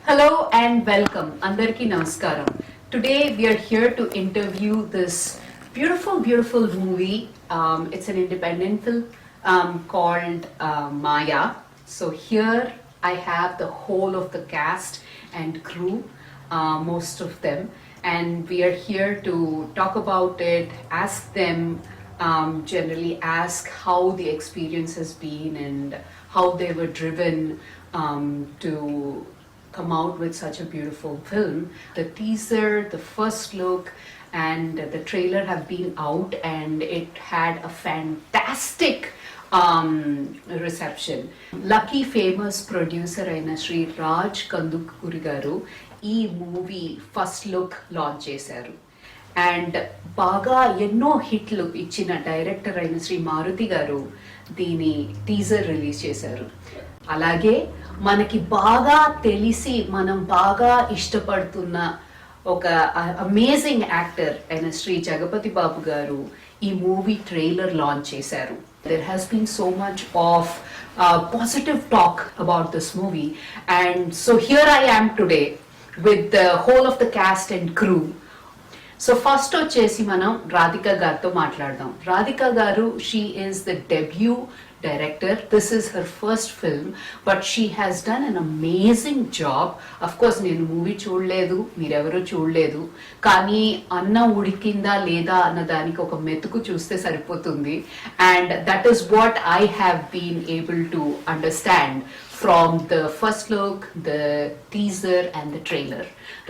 Hello and welcome. Andarki Namaskaram. Today we are here to interview this beautiful movie. It's an independent film called Maya. So here I have the whole of the cast and crew, most of them, and we are here to talk about it, ask them, generally ask how the experience has been and how they were driven to come out with such a beautiful film. The teaser, the first look, and the trailer have been out, and it had a fantastic reception. Lucky famous producer అయిన శ్రీ రాజ్ కందుకూరి గారు ఈ movie first look launch చేశారు. And బాగా ఎన్నో హిట్లు ఇచ్చిన director అయిన శ్రీ మారుతి గారు దీని టీజర్ రిలీజ్ చేశారు. అలాగే మనకి బాగా తెలిసి మనం బాగా ఇష్టపడుతున్న ఒక అమేజింగ్ యాక్టర్ అయిన శ్రీ జగపతి బాబు గారు ఈ మూవీ ట్రైలర్ లాంచ్ చేశారు. There has been so much of positive talk about this movie, and so here I am today with the whole of the cast and crew. So first వచ్చేసి మనం రాధిక గారితో మాట్లాడదాం. రాధిక గారు, she is the debut director. This is her first film, but she has done an amazing job. Of course నేను movie చూడలేదు, మీరెవరూ చూడలేదు, కానీ అన్న ఉడికిందా లేదా అన్న దానికి ఒక మెతుకు చూస్తే సరిపోతుంది. And that is what I have been able to understand from the first look, the teaser and the trailer.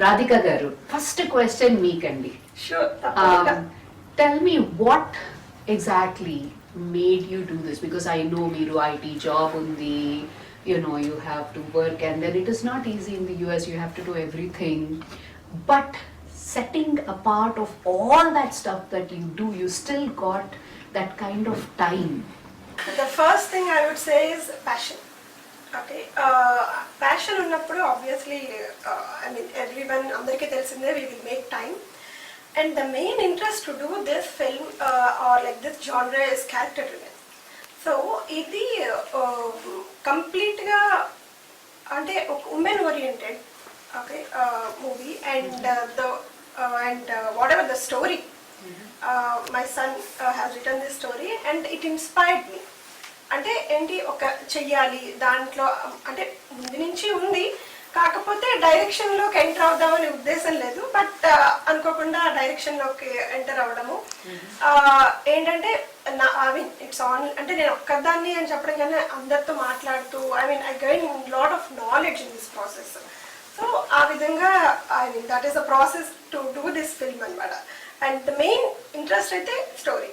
Radhika garu, first question meekandi. Sure. Tell me what exactly made you do this, because I know meeru IT job undi, you know, you have to work, and then it is not easy in the US, you have to do everything, but setting apart of all that stuff that you do, you still got that kind of time. The first thing I would say is passion. Okay, passion ఉన్నప్పుడు obviously I mean everyone అందరికీ తెలిసిందే, we will make time, and the main interest to do this film or like this genre is character driven. So ఇది కంప్లీట్గా అంటే ఒక women oriented okay movie, and whatever the story, my son has written this story and it inspired me. అంటే ఏంటి, ఒక చెయ్యాలి దాంట్లో అంటే ముందు నుంచి ఉంది, కాకపోతే డైరెక్షన్లోకి ఎంటర్ అవుదామనే ఉద్దేశం లేదు, బట్ అనుకోకుండా డైరెక్షన్లోకి ఎంటర్ అవ్వడము ఏంటంటే ఐ మీన్ ఇట్స్ ఆన్, అంటే నేను ఒక్కదాన్ని అని చెప్పడం కానీ అందరితో మాట్లాడుతూ I mean I gain lot of knowledge in this process. So ఆ విధంగా I mean that is the process to do this film అనమాట. అండ్ ద మెయిన్ ఇంట్రెస్ట్ అయితే story.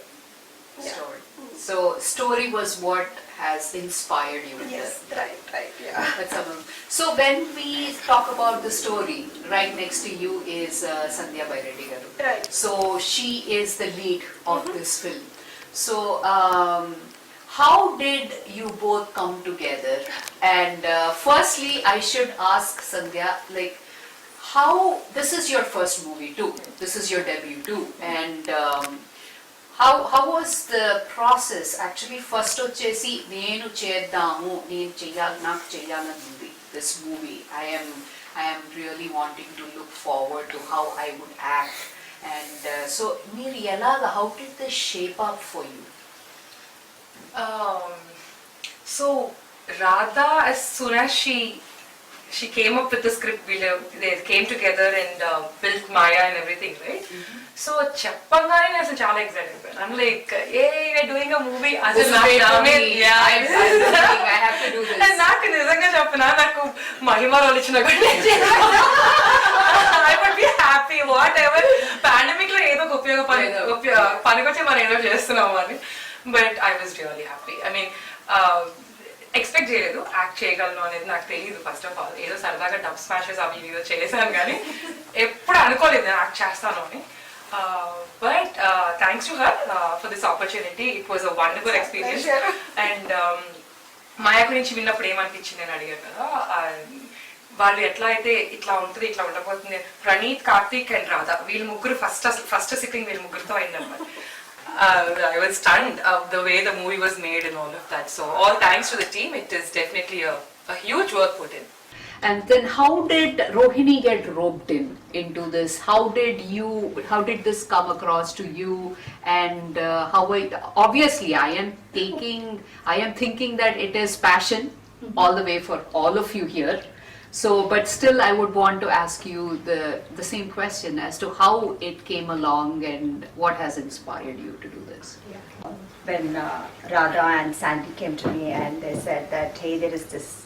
Story. So story was what has inspired you. Yes, right, yeah. That's amazing. So when we talk about the story, right next to you is Sandhya Baireddy garu. Right. So she is the lead of this film. So how did you both come together? And firstly, I should ask Sandhya, like, how, this is your first movie too. This is your debut too. And how was the process actually? First వచ్చేసి నేను చేద్దాము, నేను చెయ్యాలి, నాకు చెయ్యాలని ఉంది this movie. I am really wanting to look forward to how I would act, and so మీరు ఎలాగా, how did this shape up for you? So Radha, as soon as she came up with the script, they came together and built Maya and everything, right? So చెప్పగానే నేను అసలు చాలా excite అయిపోయాను. I'm like, hey, we're doing a movie. అసలు I have to do this. నాకు నిజంగా చెప్పినా, నాకు మహిమ రోల్ ఇచ్చిన I would be happy, whatever. Pandemic లో ఏదో ఒక పనికొచ్చి మనం ఏదో చేస్తున్నాము అని. But I was really happy. I mean, expect చేయలేదు యాక్ట్ చేయగలను అనేది, నాకు తెలియదు ఫస్ట్ ఆఫ్ ఆల్. ఏదో సరదాగా డబ్ స్మాషెస్ అవి ఏదో చేశాను, కానీ ఎప్పుడు అనుకోలేదు నేను యాక్ట్ చేస్తాను అని. But thanks to her for this opportunity. It was a wonderful experience. And Maya గురించి విన్నప్పుడు ఏమనిపించింది అని అడిగారు కదా, వాళ్ళు ఎట్లా అయితే ఇట్లా ఉంటుంది, ఇట్లా ఉండబోతుంది. ప్రణీత్, కార్తీక్ అండ్ రాధా, వీళ్ళు ముగ్గురు ఫస్ట్ సిట్టింగ్ వీళ్ళ ముగ్గురితో అయిందన్నమాట. I was stunned of the way the movie was made and all of that. So all thanks to the team. It is definitely a huge work put in. And then how did Rohini get roped into this? How did this come across to you? And obviously I am thinking that it is passion all the way for all of you here. So, but still I would want to ask you the same question as to how it came along and what has inspired you to do this. When Radha and Sandy came to me and they said that, hey, there is this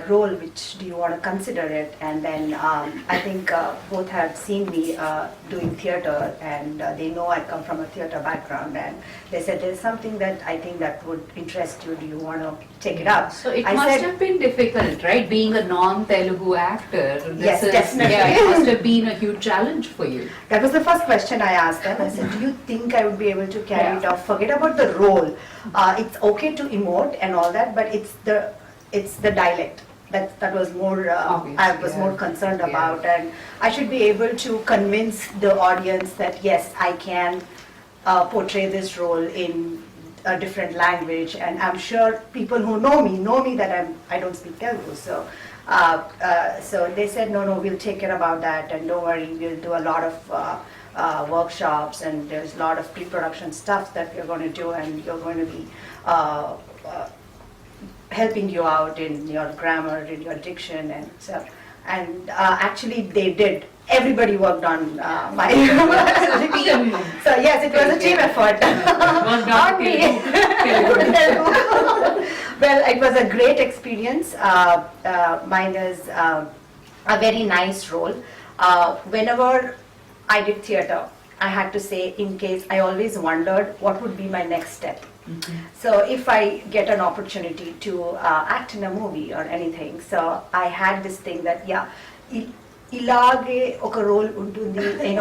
role, which do you want to consider it? And then I think both have seen me doing theatre, and they know I come from a theatre background, and they said there's something that I think that would interest you, do you want to take it up? So it I must said, have been difficult, right? Being a non-Telugu actor. Yes, definitely. Yeah, it must have been a huge challenge for you. that was the first question I asked them. I said, do you think I would be able to carry Yeah. it off? Forget about the role. It's okay to emote and all that, but it's the dialect. That was more, Obvious, I was yeah. more concerned Yeah. about, and I should be able to convince the audience that yes, I can portray this role in a different language, and I'm sure people who know me that I don't speak Telugu, so they said no, we'll take care about that, and don't worry, we'll do a lot of workshops, and there's a lot of pre-production stuff that we're going to do, and you're going to be helping you out in your grammar, in your diction, and so. And actually, they did. Everybody worked on my. So yes, it was a team effort. Was not On me. Telugu. Well, it was a great experience. Mine is a very nice role. Whenever I did theatre, I had to say, in case, I always wondered what would be my next step. So if I get an opportunity to act in a movie or anything, so I had this thing that ilage oka role untundi,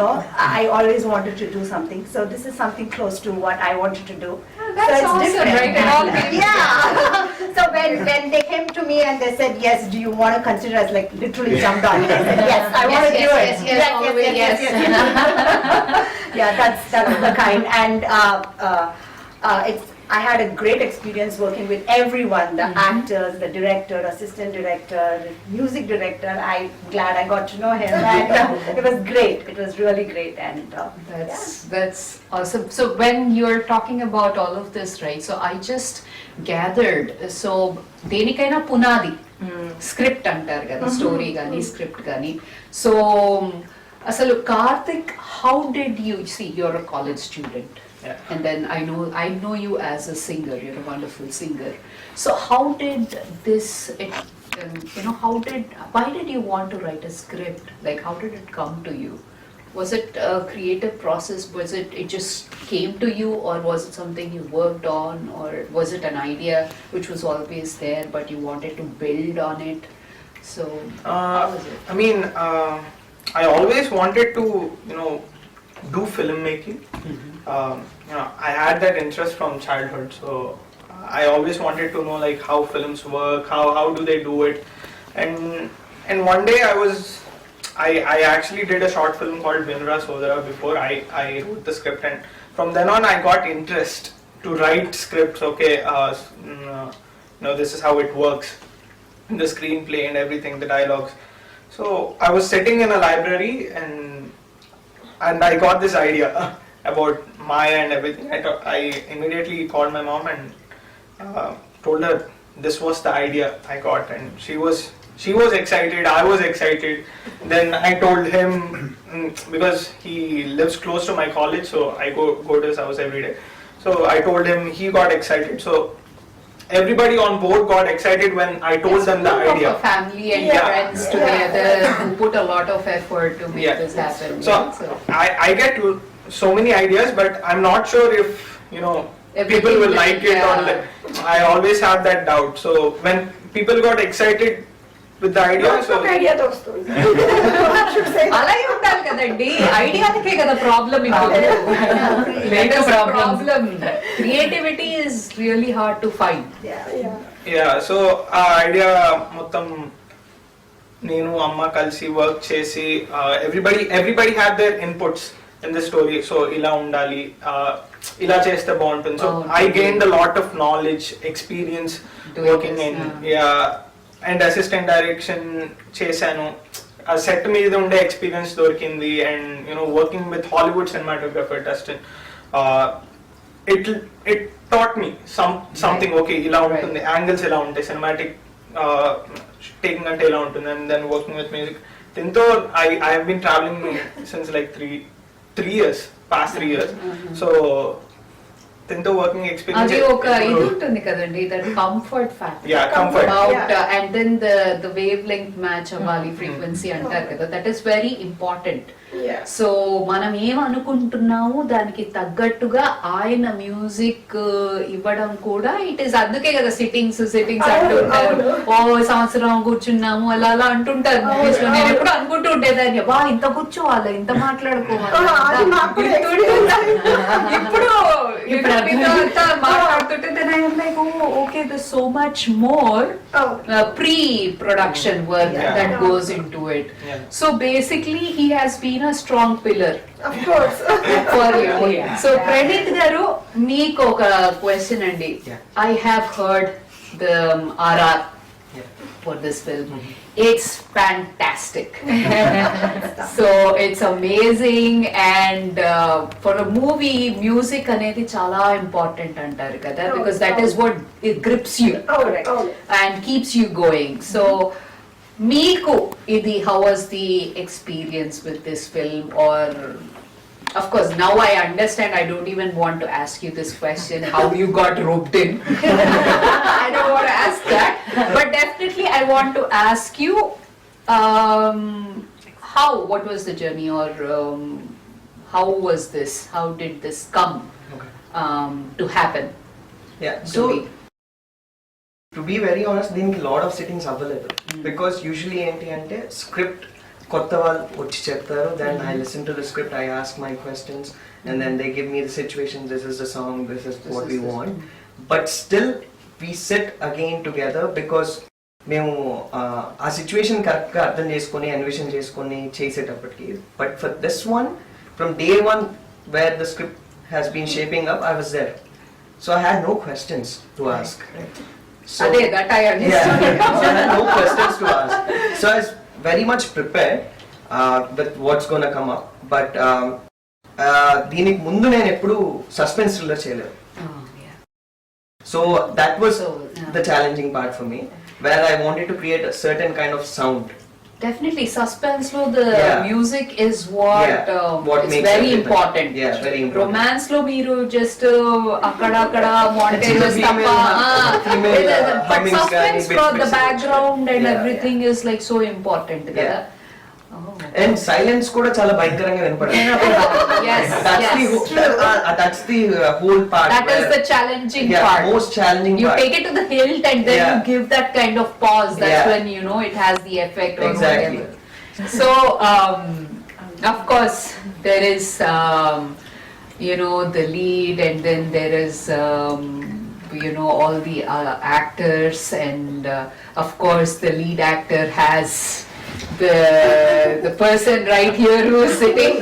I always wanted to do something. So this is something close to what I wanted to do. That's so it's awesome, different. right? It all came Yeah. So when they came to me and they said, yes, do you want to consider us, like literally jumped on it. I said, yes, I want to do it. Yes, all the way, yes. Yeah, that's the kind. And I had a great experience working with everyone, the actors, the director, assistant director, the music director. I'm glad I got to know him, and it was great. It was really great, and That's awesome. So when you're talking about all of this, right? So I just gathered. So దేనికైనా పునాది script అంటారు కదా, story కానీ script కానీ. So అసలు Karthik, how did you see? You're a college student. Yeah. And then I know you as a singer. You're a wonderful singer. So how did this? Why did you want to write a script? Like, how did it come to you? Was it a creative process? Was it just came to you, or was it something you worked on, or was it an idea which was always there but you wanted to build on it? So how was it? I mean, I always wanted to, do filmmaking. I had that interest from childhood, so I always wanted to know like how films work, how do they do it, and one day I actually did a short film called Vinra Sodara before I wrote the script, and from then on I got interest to write scripts. Okay, this is how it works, the screenplay and everything, the dialogues. So I was sitting in a library and I got this idea about Maya and everything. I immediately called my mom and told her this was the idea I got, and she was excited, I was excited. Then I told him, because he lives close to my college, so I go to his house every day. So I told him, he got excited. So everybody on board got excited when I told them the Group of idea. a family and Yeah. friends together who put a lot of effort to make Yeah. this happen. So yeah, I get so many ideas, but I'm not sure if people will like it or Yeah. I always have that doubt. So when people got excited with the idea, so ఐడియాతో వస్తుంది. అలాగే ఉండాలి కదండి, ఐడియాకే కదా problem ఇప్పుడు. Problem creativity is really hard to find. yeah, so ఆ idea మొత్తం నేను అమ్మ కలిసి వర్క్ చేసి everybody had their inputs in the story. So ఇలా ఉండాలి, ఇలా చేస్తే బాగుంటుంది. So Oh, I gained a lot of knowledge, experience Doing working this, in, yeah, and assistant direction చేశాను. ఆ సెట్ మీద ఉండే ఎక్స్పీరియన్స్ దొరికింది. And you know working with Hollywood cinematographer Dustin, it taught me something. Okay, ఇలా ఉంటుంది, angles ఇలా ఉంటాయి, cinematic taking అంటే ఇలా ఉంటుంది. And then working with music, దీంతో I have been travelling since like three years, past 3 years. So దీంతో working అది ఎక్స్పీరియన్స్ ఒక ఇది ఉంటుంది కదండి, that comfort factor. Yeah comfort. About and then the wavelength match అవ్వాలి, ఫ్రీక్వెన్సీ అంటారు కదా, that is very important. Yeah. So మనం ఏమనుకుంటున్నాము దానికి తగ్గట్టుగా ఆయన మ్యూజిక్ ఇవ్వడం కూడా ఇట్ ఈస్. అందుకే కదా సిట్టింగ్స్ అంటుంటారు, ఓ సంవత్సరం కూర్చున్నాము అలా అలా అంటుంటారు మూవీస్ లో. నేను ఎప్పుడు అనుకుంటూ ఉండేదాన్ని, వా ఇంత కూర్చోవాలి, ఇంత మాట్లాడుకోవాలి. అది నాకు కూడా ఇప్పుడు మీతో అంతా మాట్లాడుతుంటే then I am like, oh, okay, there's so much more pre-production work Yeah. that goes into it. Yeah. So basically, he has been a strong pillar Of course. for you. Yeah. So Pranit garu, meeku oka question andi. Yeah. I have heard the RR Yeah. for this film. It's fantastic. So it's amazing, and for a movie, music anedi chala important antaru kada, because that is what it grips you Correct. and keeps you going. So meeku idi, how was the experience with this film? Or of course now I understand, I don't even want to ask you this question, how you got roped in. I don't want to ask that, but definitely I want to ask you, what was the journey, or how was this, how did this come Okay. to happen? Yeah. to So be? to be very honest, దీనికి lot of sittings అవ్వలేదు. Because usually ఏంటి అంటే script కొత్త వాళ్ళు వచ్చి చెప్తారు, then I listen to the script, I ask my questions, and then they give me the situation, this is the song, this is what we want. But still we sit again together, because మేము ఆ situation కరెక్ట్గా అర్థం చేసుకొని అన్వేషణ చేసుకొని చేసేటప్పటికి. But for this one, from day one where the script has been shaping up, I was there. So I had no questions to ask. So, Ade, that I understand. yeah, so I had no questions to ask. So I was very much prepared with what's gonna come up. But దీనికి ముందు నేను ఎప్పుడు suspense thriller చేయలేదు. Oh, yeah. So that was So, yeah. the challenging part for me, where I wanted to create a certain kind of sound. Definitely, suspense lo the Yeah. music is what, Yeah, what is makes very everything. important. Yeah, very important. Romance lo meeru just akkada montages It's a tappa, female, but humming suspense sky, for bits the of background and Yeah, everything is like so important kada. Yeah. And silence కూడా చాలా భయంకరంగా వినపడింది. Yes, That's the whole part. that is where- the challenging yeah, part. most challenging You part. take it to the hilt and then Yeah. you give that kind of pause. That's Yeah. when you know it has the effect or Exactly. whatever. So, of course, there is, the lead, and then there is, all the actors, and of course, the lead actor has the person right here who is sitting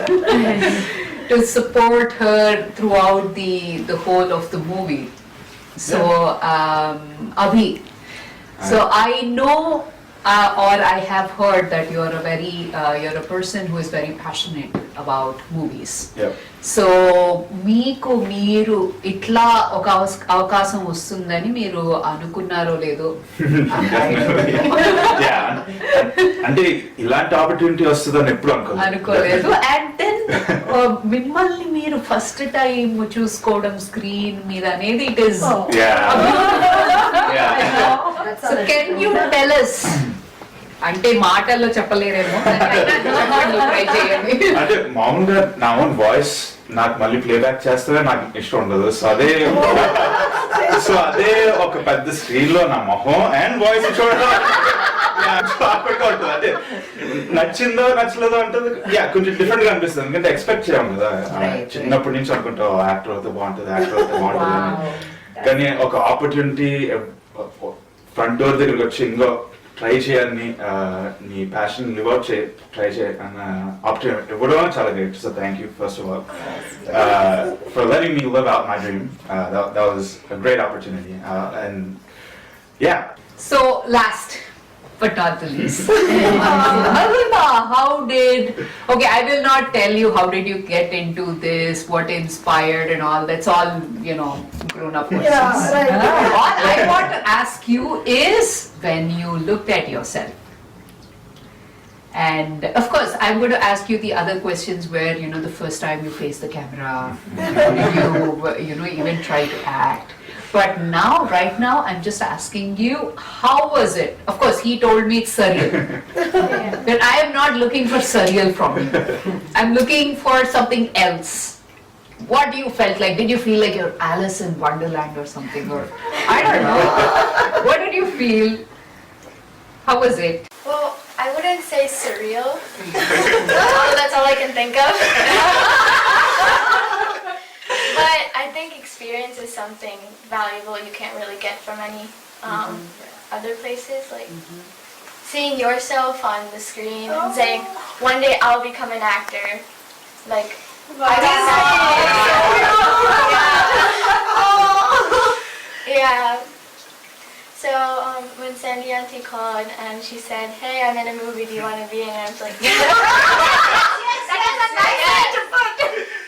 to support her throughout the whole of the movie. So, Abhi, so I know, or I have heard that you're a person who is very passionate about movies. Yep. So మీకు మీరు ఇట్లా ఒక అవకాశం వస్తుందని మీరు అనుకున్నారో లేదో? Yeah. అంటే ఇలాంటి ఆపర్చునిటీ వస్తుందని ఎప్పుడు అనుకోలేదు. అండ్ దెన్ మిమ్మల్ని మీరు ఫస్ట్ టైం చూసుకోవడం స్క్రీన్ మీద అనేది it is. So can you tell us, అంటే మాటల్లో చెప్పలేరేమో, ట్రై చేయండి. అంటే మామూలుగా నా ఓన్ వాయిస్ నాకు మళ్ళీ ప్లేబ్యాక్ చేస్తే నాకు ఇష్టం ఉండదు. సో అదే ఒక పెద్ద స్క్రీన్ లో నా మొహం అండ్ వాయిస్ చూడడం ఉంటుంది. అదే నచ్చిందో నచ్చలేదో అంటే కొంచెం డిఫరెంట్ గా అనిపిస్తుంది, ఎందుకంటే ఎక్స్పెక్ట్ చేయం కదా. చిన్నప్పటి నుంచి అనుకుంటాం యాక్టర్ అయితే బాగుంటుంది, యాక్టర్ అయితే బాగుంటుంది అని. కానీ ఒక ఆపర్చునిటీ ఫ్రంట్ డోర్ దగ్గరికి వచ్చి ఇంకో ట్రై చేయాలని, నీ ప్యాషన్ లివ్ అవుట్ ట్రై చేయాలన్న ఆపర్చునిటీ ఇవ్వడం చాలా great. So thank you first of all for letting me live out my dream. That was a great opportunity, and yeah. So last, but not the least. Mahima, how did? Okay, I will not tell you how did you get into this, what inspired and all. That's all grown up questions. Yeah, right. All I want to ask you is when you looked at yourself. And of course, I'm going to ask you the other questions where, the first time you face the camera, you even try to act. But now, right now, I'm just asking you, how was it? Of course, he told me it's surreal. But I am not looking for surreal from you. I'm looking for something else. What you felt like? Did you feel like you're Alice in Wonderland or something? Or I don't know. What did you feel? How was it? Well, I wouldn't say surreal. That's all I can think of. But I think experience is something valuable you can't really get from any other places. Like seeing yourself on the screen and saying, one day I'll become an actor. Like, I don't know. Yeah. So when Sandy Auntie called and she said, "Hey, I'm in a movie. Do you want to be in it?" I was like, "Yes,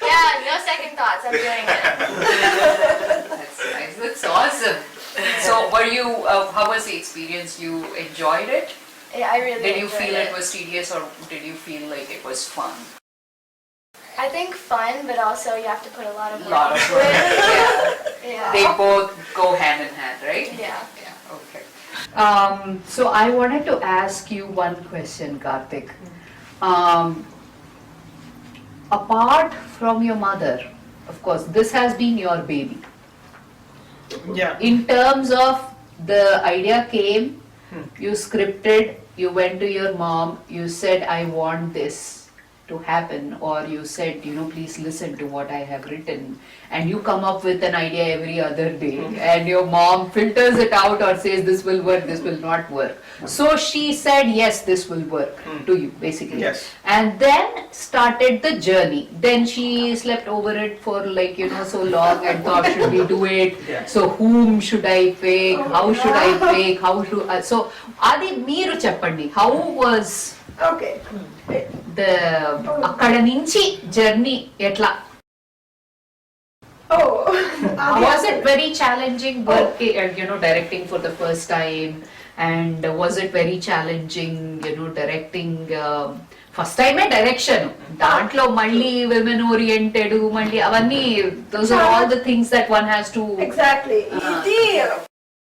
yeah, no second thoughts. I'm doing it." That's nice. That's awesome. So, were you? How was the experience? You enjoyed it? Yeah, I really Did you enjoyed feel it. it was tedious, or did you feel like it was fun? I think fun, but also you have to put a lot of work Lot of into work. it. Yeah. Yeah. They both go hand in hand, right? Yeah. Yeah. Okay. So I wanted to ask you one question, Karthik. Apart from your mother, of course, this has been your baby. Yeah. In terms of the idea came, you scripted, you went to your mom, you said, "I want this to happen," or you said, "Please listen to what I have written," and you come up with an idea every other day, and your mom filters it out or says, "This will work, this will not work." So she said, "Yes, this will work," to you, basically. Yes. And then started the journey. Then she slept over it for so long and thought, should we do it? Yeah. So whom should I pick? How should I pick? How should I? So Adi, meeru cheppandi. How was Okay. the akkada nunchi journey etla? Oh, Was it very challenging work, directing for the first time? And was it very challenging, directing first time direction? Dantlo malli women oriented, malli avanni, those are all the things that one has to. Exactly.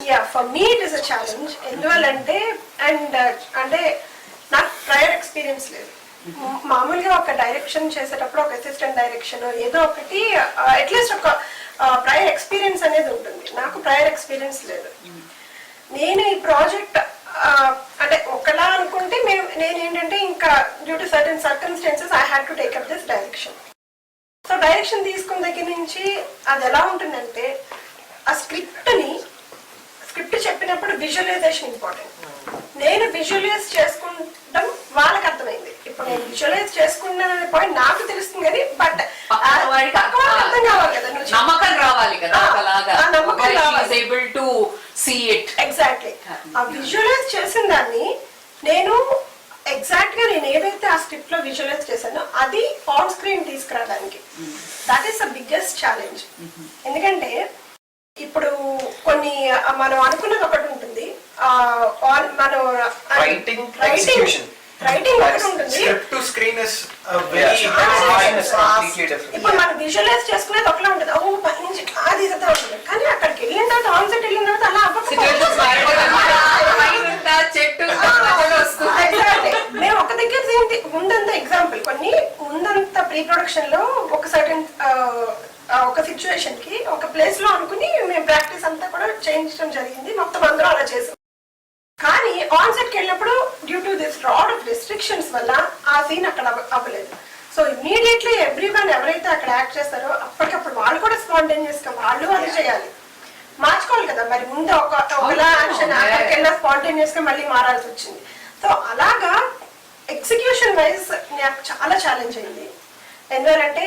Yeah, for me it is a challenge. ఎందువల్లంటే అంటే నాకు prior experience లేదు. మామూలుగా ఒక direction చేసేటప్పుడు ఒక assistant direction ఏదో ఒకటి అట్లీస్ట్ ఒక ప్రయర్ ఎక్స్పీరియన్స్ అనేది ఉంటుంది. నాకు ప్రయర్ ఎక్స్పీరియన్స్ లేదు. నేను ఈ ప్రాజెక్ట్ అంటే ఒకలా అనుకుంటే నేను ఏంటంటే ఇంకా due to certain circumstances I had to take up this direction. So direction తీసుకున్న దగ్గర నుంచి అది ఎలా ఉంటుందంటే ఆ స్క్రిప్ట్ చెప్పినప్పుడు విజువలైజేషన్ ఇంపార్టెంట్. నేను విజువలైజ్ చేసుకుంటాం వాళ్ళకి అర్థమైంది. ఇప్పుడు నేను విజువలైజ్ చేసుకున్నాననే పాయింట్ నాకు తెలుస్తుంది కానీ బట్ అర్థం కావాలి కదా, నమ్మకం రావాలి కదా, నమ్మకం రావాలి. able to see it. Exactly ఆ విజువలైజ్ చేసిన దాన్ని నేను ఎగ్జాక్ట్ గా నేను ఏదైతే ఆ స్క్రిప్ట్ లో విజువలైజ్ చేశానో అది ఆన్ స్క్రీన్ తీసుకురావడానికి that is the biggest challenge. ఎందుకంటే ఇప్పుడు కొన్ని మనం అనుకున్నది ఒకటి ఉంటుంది, మనం Writing, execution. రైటింగ్ ఒకటి ఉంటుంది, Script to screen is a very completely different. ఇప్పుడు మనం విజువలైజ్ చేసుకునేది ఒకలా ఉంటుంది, ఓ పని నుంచి అది ఇదంతా ఉంటుంది. కానీ అక్కడికి వెళ్ళిన తర్వాత ఆన్ సెట్ వెళ్ళిన తర్వాత అలా మేము ఒక దగ్గర ముందంత ఎగ్జాంపుల్ కొన్ని ముందంత ప్రీ ప్రొడక్షన్ లో ఒక సర్టన్ ఒక సిచ్యువేషన్ కి ఒక ప్లేస్ లో అనుకుని మేము ప్రాక్టీస్ అంతా కూడా చేయించడం జరిగింది. మొత్తం అందరూ అలా చేసాం. కానీ ఆన్ సెట్ కి వెళ్ళినప్పుడు due to this lot of restrictions వల్ల ఆ సీన్ అక్కడ అవ్వలేదు. సో ఇమ్మీడియట్లీ ఎవ్రీవన్ ఎవరైతే అక్కడ యాక్ట్ చేస్తారో అప్పటికప్పుడు వాళ్ళు కూడా స్పాంటేనియస్ గా వాళ్ళు అది చేయాలి, మార్చుకోవాలి కదా. మరి ముందు ఒకలా యాక్షన్ అక్కడికి వెళ్ళినా స్పాంటేనియస్ గా మళ్ళీ మారాల్సి వచ్చింది. సో అలాగా ఎగ్జిక్యూషన్ వైజ్ నాకు చాలా ఛాలెంజ్ అయింది. ఎందుకంటే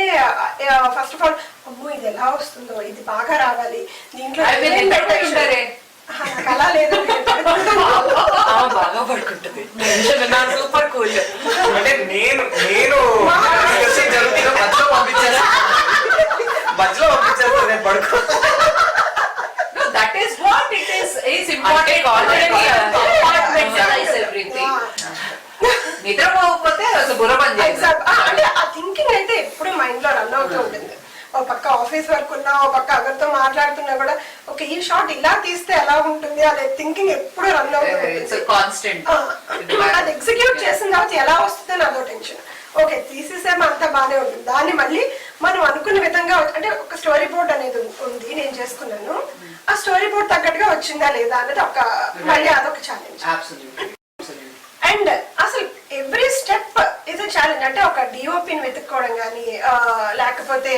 ఫస్ట్ ఆఫ్ ఆల్ అమ్మో ఇది ఎలా వస్తుందో, ఇది బాగా రావాలి, దీంట్లో నాకు అలా లేదు. టెన్షన్ నా సూపర్ కూల్. అంటే నేను జరుగుతున్న మధ్యలో పంపించేస్తా నేను పడుకో. That is what it is important. Compartmentalize everything. నిద్రపోకపోతే అసలు బుర్ర పని చేయదు. అంటే ఆ థింకింగ్ అయితే ఎప్పుడు మైండ్ లో రన్ అవుతూ ఉంటుంది. ఒక పక్క ఆఫీస్ వర్క్ ఉన్నా, ఒక పక్క ఎవరితో మాట్లాడుతున్నా కూడా ఒక ఈ షాట్ ఇలా తీస్తే ఎలా ఉంటుంది అనే థింకింగ్ ఎప్పుడు రన్ అవుతూ It's a ఉంటుంది. constant. అది ఎగ్జిక్యూట్ చేసిన తర్వాత ఎలా వస్తుందని అదో టెన్షన్. ఓకే తీసేసేమో అంతా బాగానే ఉంటుంది, దాన్ని మళ్ళీ మనం అనుకున్న విధంగా అంటే ఒక స్టోరీ బోర్డ్ అనేది ఉంది నేను చేసుకున్నాను, ఆ స్టోరీ బోర్డ్ తగ్గట్టుగా వచ్చిందా లేదా అనేది ఒక మళ్ళీ అదొక ఛాలెంజ్. Absolutely. అండ్ అసలు ఎవ్రీ స్టెప్ ఇస్ ఛాలెంజ్. అంటే ఒక డిఓపిని వెతుక్కోవడం కానీ, లేకపోతే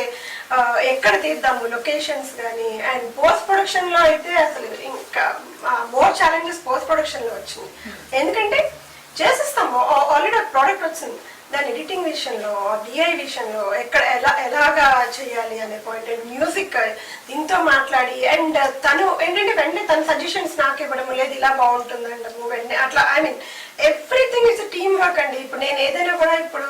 ఎక్కడ తీద్దాము లొకేషన్స్ కానీ, అండ్ పోస్ట్ ప్రొడక్షన్ లో అయితే అసలు ఇంకా మోర్ ఛాలెంజెస్ పోస్ట్ ప్రొడక్షన్ లో వచ్చింది. ఎందుకంటే చేసేస్తాము ఆల్రెడీ ఒక ప్రోడక్ట్ వచ్చింది, దాని ఎడిటింగ్ విషయంలో, డిఐ విషయంలో ఎక్కడ ఎలాగా చేయాలి అనే పాయింట్, అండ్ మ్యూజిక్ దీంతో మాట్లాడి, అండ్ తను ఏంటంటే వెంటనే తన సజెషన్స్ నాకు ఇవ్వడము, లేదు ఇలా బాగుంటుంది అంటాము వెంటనే అట్లా. I mean everything is team work అండి. ఇప్పుడు నేను ఏదైనా కూడా ఇప్పుడు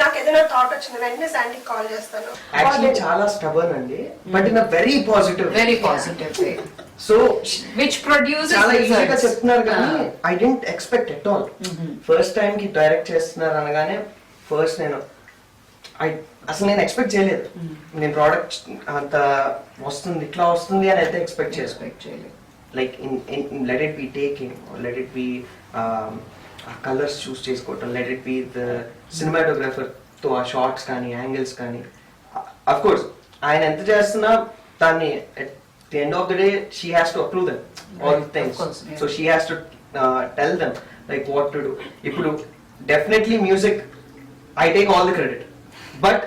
నాకు ఏదైనా థాట్ వచ్చింది వెంటనే శాండీకి కాల్ చేస్తాను. యాక్చువల్లీ చాలా స్టబర్న్ అండి, but in a very positive. Very positive way. So Which produces చాలా ఈజీగా results. చెప్తున్నారు కానీ I didn't expect at all. First time కి డైరెక్ట్ చేస్తున్నారు అనగానే ఫస్ట్ అసలు నేను ఎక్స్పెక్ట్ చేయలేదు. నేను ప్రోడక్ట్ అంత వస్తుంది ఇట్లా వస్తుంది అని అయితే ఎక్స్పెక్ట్ చేయలేదు. Like in let it be taking, let it be colours choose చేసుకోవటం, let it be the cinematographer తో ఆ షార్ట్స్ కానీ యాంగిల్స్ కానీ. అఫ్ కోర్స్ ఆయన ఎంత చేస్తున్నా దాన్ని the end of the day she has to approve them all the things, of course, yeah. so she has to tell them like what to do. Ippudu definitely music I take all the credit, but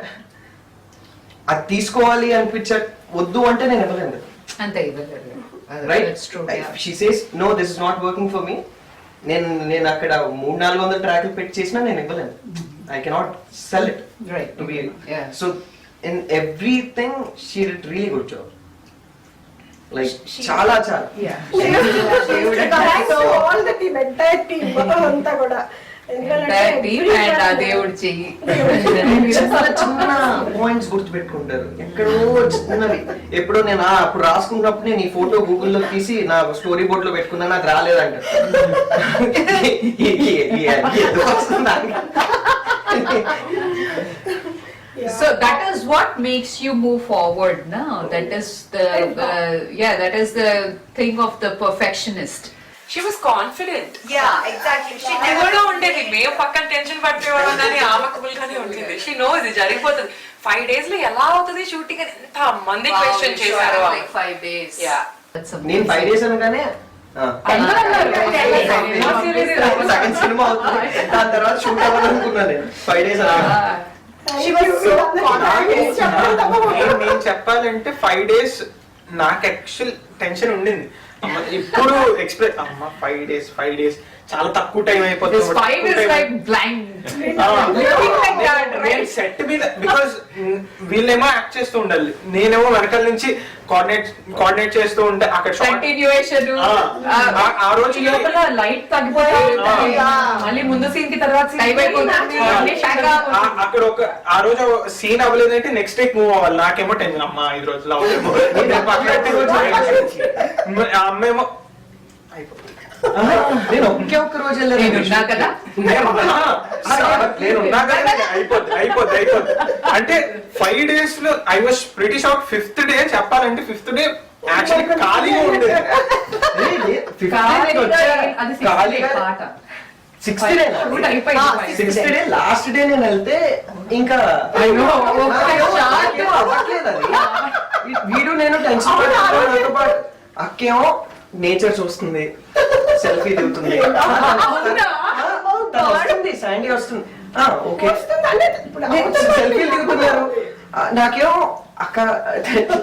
అది తీసుకోవాలి అనిపించ వద్దు అంటే నేను ఇవ్వలేను, అంతే ఇవ్వలేదు. right? That's true. Yeah. She says no, this is not working for me. నేను అక్కడ 300-400 ట్రాక్లు పెట్టి చేసినా నేను ఇవ్వలేను. I cannot sell it. Right. To be Yeah. so in everything she did really good job. Like చాలా all the team entire team అంతా కూడా. Entire team and ఆ దేవుడి చెయ్యి. చాలా చిన్న పాయింట్స్ గుర్తు పెట్టుకుంటారు, ఎక్కడో చిన్నవి. ఎప్పుడో నేను అప్పుడు రాసుకున్నప్పుడు నేను ఈ ఫోటో గూగుల్లో తీసి నా స్టోరీ బోర్డ్ లో పెట్టుకున్నా, నాకు రాలేదంట. So that is what makes you move forward, no? That is that is the thing of the perfectionist. She was confident. Exactly. కూడా ఉండేది, మేము పక్కన టెన్షన్ పడిపోవడం కానీ ఆమె కూల్ గానే ఉంటుంది. షీ నోస్ ఇది జరిగిపోతుంది. 5 days లో ఎలా అవుతుంది షూటింగ్ అని ఎంత మంది క్వశ్చన్ చేశారు. Like 5 days. Yeah. That's నేను 5 days అనగానే సెకండ్ సినిమా అవుతుంది, దాని తర్వాత షూట్ అవ్వాలనుకున్నాను నేను 5 days అనగా. నేను చెప్పాలంటే 5 days నాకు యాక్చువల్ టెన్షన్ ఉండింది. ఇప్పుడు ఎక్స్ప్రెస్ అమ్మ 5 days చాలా తక్కువ టైం అయిపోతుంది. This 5 is like blank. Set మీద బికాస్ వీళ్ళేమో యాక్ట్ చేస్తూ ఉండాలి, నేనేమో వెనకాల నుంచి కోఆర్డినేట్ చేస్తూ ఉంటే అక్కడ Continuation. ఆ రోజు లోపల లైట్ తగ్గిపోతుంది, మళ్ళీ ముందు సీన్ కి తర్వాత టైం అయిపోతుంది. అక్కడ ఆ రోజు సీన్ అవ్వలేదంటే నెక్స్ట్ డేక్ మూవ్ అవ్వాలి. నాకేమో టెన్షన్, అమ్మా 5 రోజులు అమ్మేమో అయిపోతుంది. నేను ఒక్క రోజు నేనున్నా కదా. అయిపోద్ది అంటే 5 days లో I was pretty shock. 5th day చెప్పాలంటే 5th day యాక్చువల్లీ ఖాళీగా ఉండేది. సిక్స్త్ డే లాస్ట్ డే నేను వెళ్తే ఇంకా అవ్వట్లేదు అది. వీడు నేను టెన్షన్ అక్కేమో నేచర్ చూస్తుంది, సెల్ఫీ దిగుతుంది, వస్తుంది శాండీ వస్తుంది, ఓకే సెల్ఫీలు దిగుతున్నారు. నాకేమో అక్క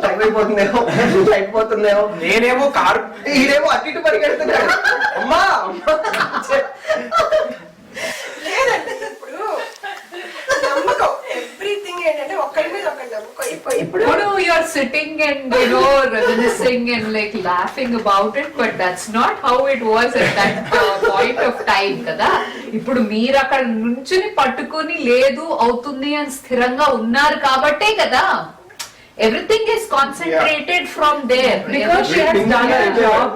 టైం అయిపోతుందేమో నేనేమో కార్ ఇదేమో అటు ఇటు పరిగెడుతున్నాడు. అమ్మా లేదంటే ఇప్పుడు నమ్మకం ఎవ్రీథింగ్ ఏంటంటే ఒకరి మీద ఒకరి నమ్మకం. ఇప్పుడు you are sitting and reminiscing and like laughing about it, but that's not how it was at that point. Point of time కదా. ఇప్పుడు మీరు అక్కడ నుంచుని పట్టుకుని లేదు అవుతుంది అని స్థిరంగా ఉన్నారు కాబట్టే కదా everything is concentrated from there. Because she has done her job.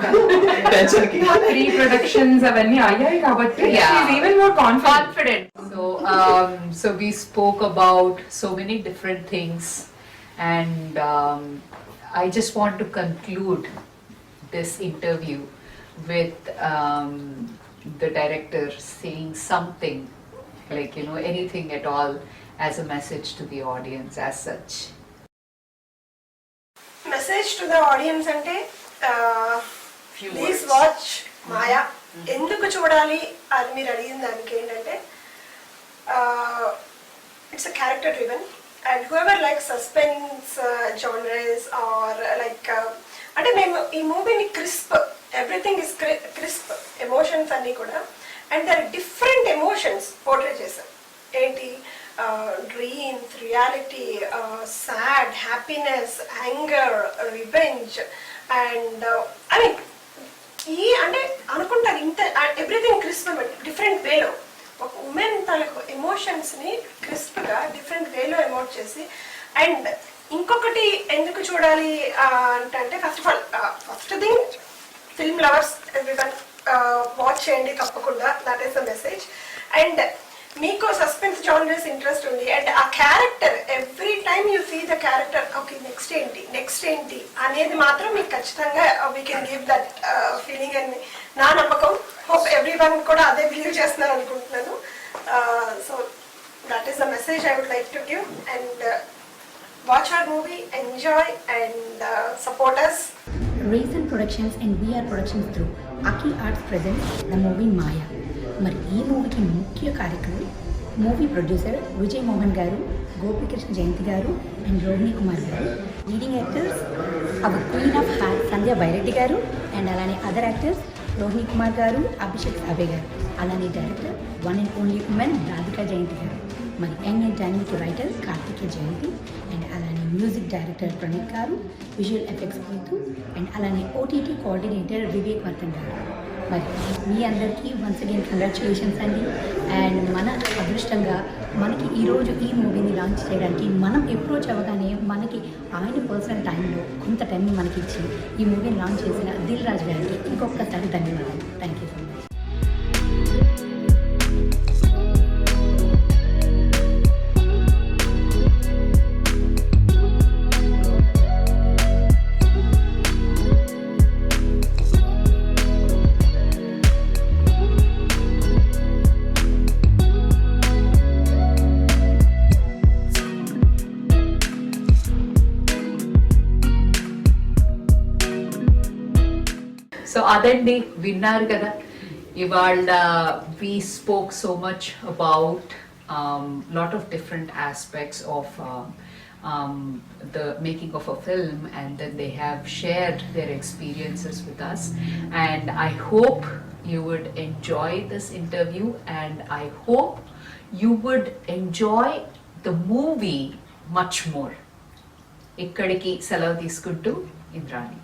Tension ki. Pre-productions అవన్నీ అయ్యాయి కాబట్టి Yeah. she's even more confident. Confident. So we spoke about so many different things, and I just want to conclude this interview with the director saying something, like, you know, anything at all as a message to the audience as such. Message to the audience అంటే please watch Maya. ఎందుకు చూడాలి అని మీరు అడిగిన దానికి ఏంటంటే it's a character driven and whoever like suspense genres or like అంటే మేము ఈ మూవీని crisp, everything is crisp, emotions అన్నీ కూడా. And their different emotions portray చేశాం. ఏంటి dreams, reality, sad, happiness, anger, revenge and I mean ఈ అంటే అనుకుంటారు ఇంత ఎవ్రీథింగ్ క్రిస్ప్ డిఫరెంట్ వేలో ఒక ఉమెన్ తనకు ఎమోషన్స్ని క్రిస్ప్గా డిఫరెంట్ వేలో ఎమోట్ చేసి. అండ్ ఇంకొకటి ఎందుకు చూడాలి అంటే first thing film lovers everyone watch చేయండి తప్పకుండా, that is the message. And మీకు సస్పెన్స్ జానర్స్ ఇంట్రెస్ట్ ఉంది అండ్ ఆ character every time you see the character okay next ఏంటి అనేది మాత్రం మీకు ఖచ్చితంగా we can give that feeling అని నా నమ్మకం. హోప్ ఎవ్రీ వన్ కూడా అదే బిలీవ్ చేస్తున్నారు అనుకుంటున్నాను. So that is the message I would like to give. And watch our movie, enjoy and support us. Raisin Productions and VR Productions through Aki Arts presents the movie Maya. మరి ఈ మూవీకి ముఖ్య కార్యక్రమం movie producer Vijay Mohan గారు, గోపికృష్ణ జయంతి గారు and Rohini Kumar garu. Leading actors our queen of heart Sandhya Byreddy garu and అలానే other actors Rohini Kumar గారు, అభిషేక్ సాబే గారు. అలానే director one and only women Radhika Jayanti garu. మరి young and dynamic writer Karthikeya Jayanti and అలానే music director Praneeth garu, visual effects Preethu and అలానే ఓటీటీ కోఆర్డినేటర్ వివేక్ వర్తన్ గారు. మరి మీ అందరికీ వన్స్ అగైన్ కంగ్రాచులేషన్స్ అండి. అండ్ మన అదృష్టంగా మనకి ఈరోజు ఈ మూవీని లాంచ్ చేయడానికి మనం అప్రోచ్ అవ్వగానే మనకి ఆయన పర్సనల్ టైంలో కొంత టైం మనకి ఇచ్చి ఈ మూవీని లాంచ్ చేసిన దిల్ రాజు గారికి ఇంకొకసారి ధన్యవాదాలు. Thank you so much. So అదండి, విన్నారు కదా ఇవాళ we spoke so much about lot of different aspects of the making of a film, and then they have shared their experiences with us, and I hope you would enjoy this interview and I hope you would enjoy the movie much more. ఇక్కడికి సెలవు తీసుకుంటూ ఇంద్రాణి.